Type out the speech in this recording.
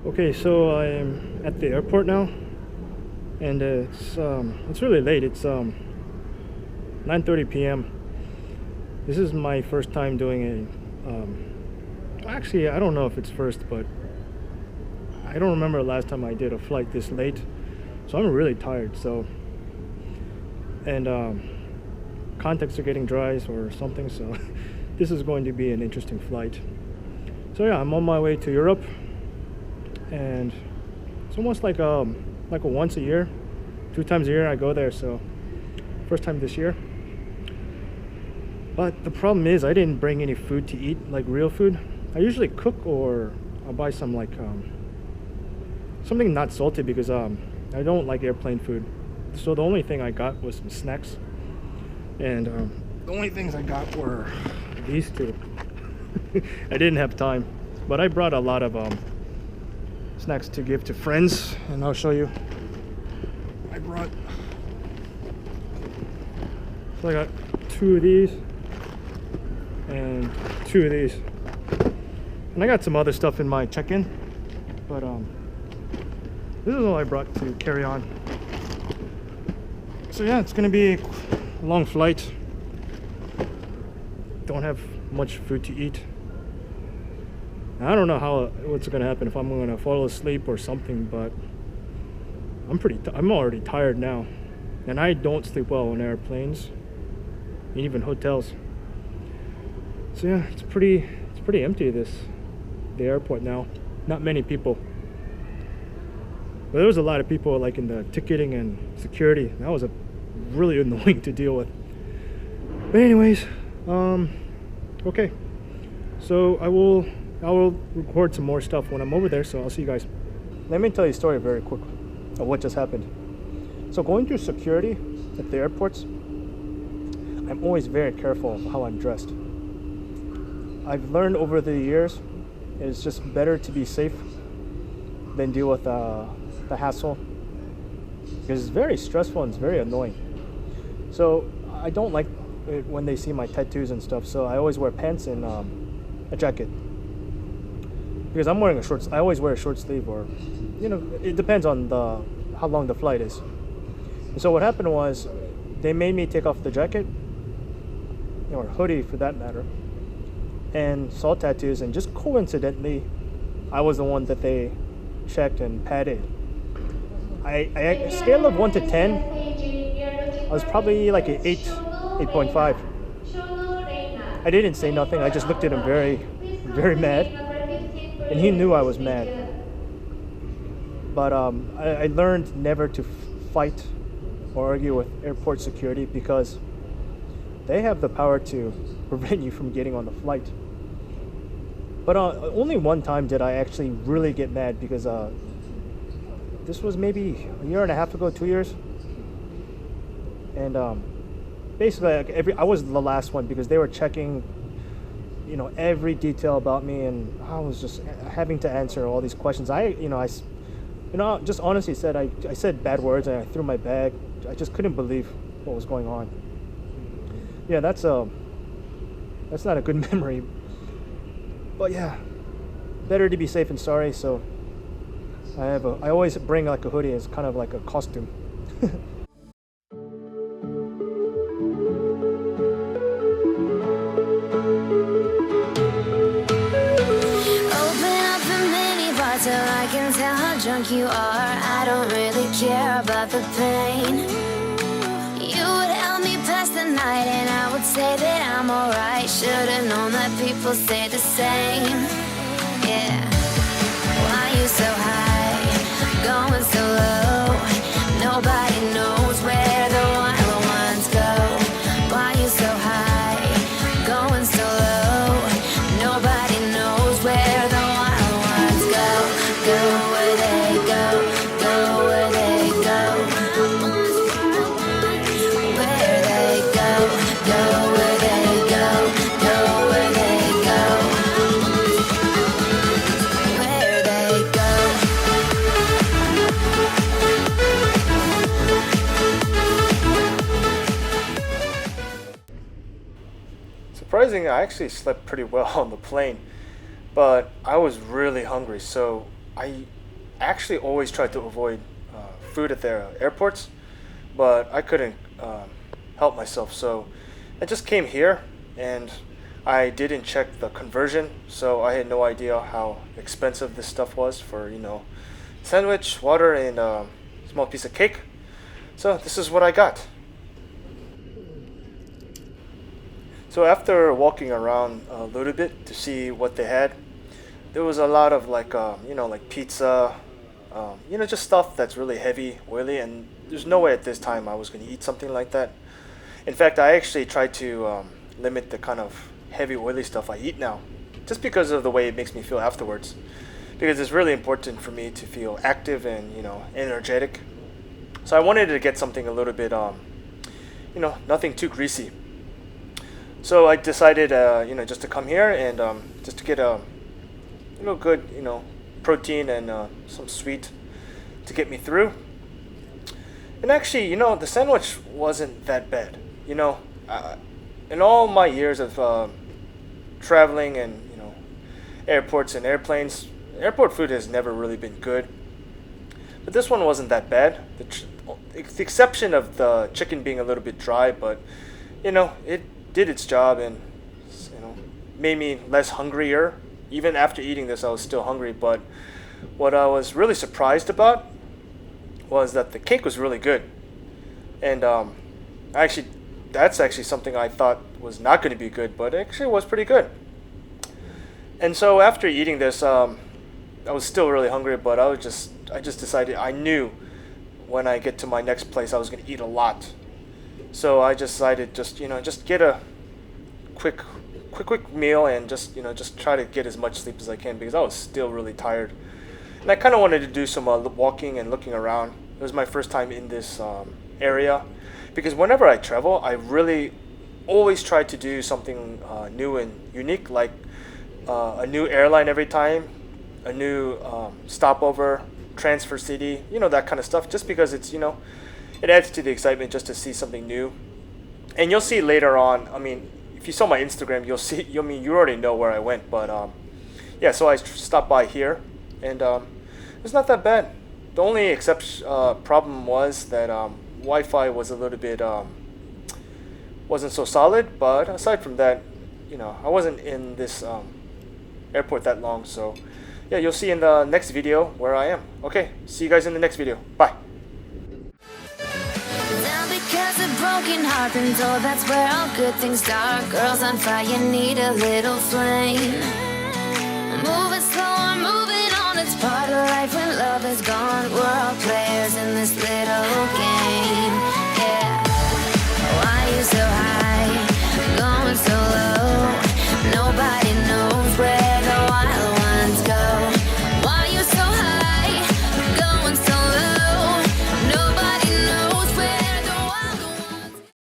Okay, so I'm at the airport now, and it's really late. It's 9:30 p.m. This is my first time doing actually, I don't know if it's first, but I don't remember the last time I did a flight this late. So I'm really tired. So, and contacts are getting dry or something. So this is going to be an interesting flight. So yeah, I'm on my way to Europe, and it's almost like a once a year, 2 times a year I go there. So first time this year. But the problem is I didn't bring any food to eat, like real food. I usually cook, or I'll buy some something not salty, because I don't like airplane food. So the only thing I got was some snacks, and the only things I got were these two. I didn't have time, but I brought a lot of snacks to give to friends, and I'll show you. I got 2 of these and 2 of these, and I got some other stuff in my check-in, but this is all I brought to carry on. So yeah, it's gonna be a long flight. Don't have much food to eat. I don't know what's gonna happen, if I'm gonna fall asleep or something, but I'm already tired now, and I don't sleep well on airplanes and even hotels. So yeah, it's pretty empty, the airport now. Not many people. But there was a lot of people, like in the ticketing and security. That was really annoying to deal with. But anyways, okay. So I will record some more stuff when I'm over there. So I'll see you guys. Let me tell you a story very quickly of what just happened. So going through security at the airports, I'm always very careful of how I'm dressed. I've learned over the years it's just better to be safe than deal with the hassle, because it's very stressful and it's very annoying. So I don't like it when they see my tattoos and stuff, so I always wear pants and a jacket, because I'm wearing I always wear a short sleeve, or it depends on how long the flight is. And so what happened was, they made me take off the jacket, or hoodie for that matter, and saw tattoos, and just coincidentally I was the one that they checked and patted. I scale of 1 to 10, I was probably like an 8.5. I didn't say nothing. I just looked at him very, very mad, and he knew I was mad. But I learned never to fight or argue with airport security, because they have the power to prevent you from getting on the flight. But only one time did I actually really get mad, because this was maybe a year and a half ago, 2 years. And basically, I was the last one, because they were checking, every detail about me, and I was just having to answer all these questions. I just honestly said, I said bad words, and I threw my bag. I just couldn't believe what was going on. Yeah, that's not a good memory. But yeah, better to be safe than sorry. So I always bring like a hoodie as kind of like a costume. Till I can tell how drunk you are. I don't really care about the pain. You would help me pass the night, and I would say that I'm alright. Should've known that people say the same. Yeah. Why you so high, going so low? Nobody knows where the wild ones go. Why you so high, going so low? Nobody knows where the wild ones go. Go where they go, go where they go. Where they go, go where they go, go where they go. Where they go. Surprisingly, I actually slept pretty well on the plane, but I was really hungry, so I actually always try to avoid food at the airports, but I couldn't help myself. So I just came here and I didn't check the conversion, so I had no idea how expensive this stuff was for, sandwich, water, and a small piece of cake. So this is what I got. So after walking around a little bit to see what they had, there was a lot of like pizza, just stuff that's really heavy, oily, and there's no way at this time I was going to eat something like that. In fact, I actually tried to limit the kind of heavy, oily stuff I eat now, just because of the way it makes me feel afterwards. Because it's really important for me to feel active and energetic. So I wanted to get something a little bit, nothing too greasy. So I decided, just to come here and just to get a, good, protein and some sweet to get me through. And actually, the sandwich wasn't that bad. In all my years of traveling and airports and airplanes, airport food has never really been good. But this one wasn't that bad. The exception of the chicken being a little bit dry, but it did its job and made me less hungrier. Even after eating this, I was still hungry. But what I was really surprised about was that the cake was really good, and that's actually something I thought was not going to be good, but it actually was pretty good. And so after eating this, I was still really hungry, but I just decided, I knew when I get to my next place I was going to eat a lot. So I decided just get a quick meal and just try to get as much sleep as I can, because I was still really tired. And I kind of wanted to do some walking and looking around. It was my first time in this area, because whenever I travel, I really always try to do something new and unique, like a new airline every time, a new stopover, transfer city, that kind of stuff, just because it's, it adds to the excitement just to see something new. And you'll see later on, if you saw my Instagram, you'll see, you already know where I went, but yeah, so I stopped by here, and it's not that bad. The only problem was that Wi-Fi was a little bit wasn't so solid, but aside from that, I wasn't in this airport that long, so yeah, you'll see in the next video where I am. Okay, see you guys in the next video. Bye. Down because a broken heart been told that's where all good things start. Girls on fire need a little flame. Moving slow, moving on its part.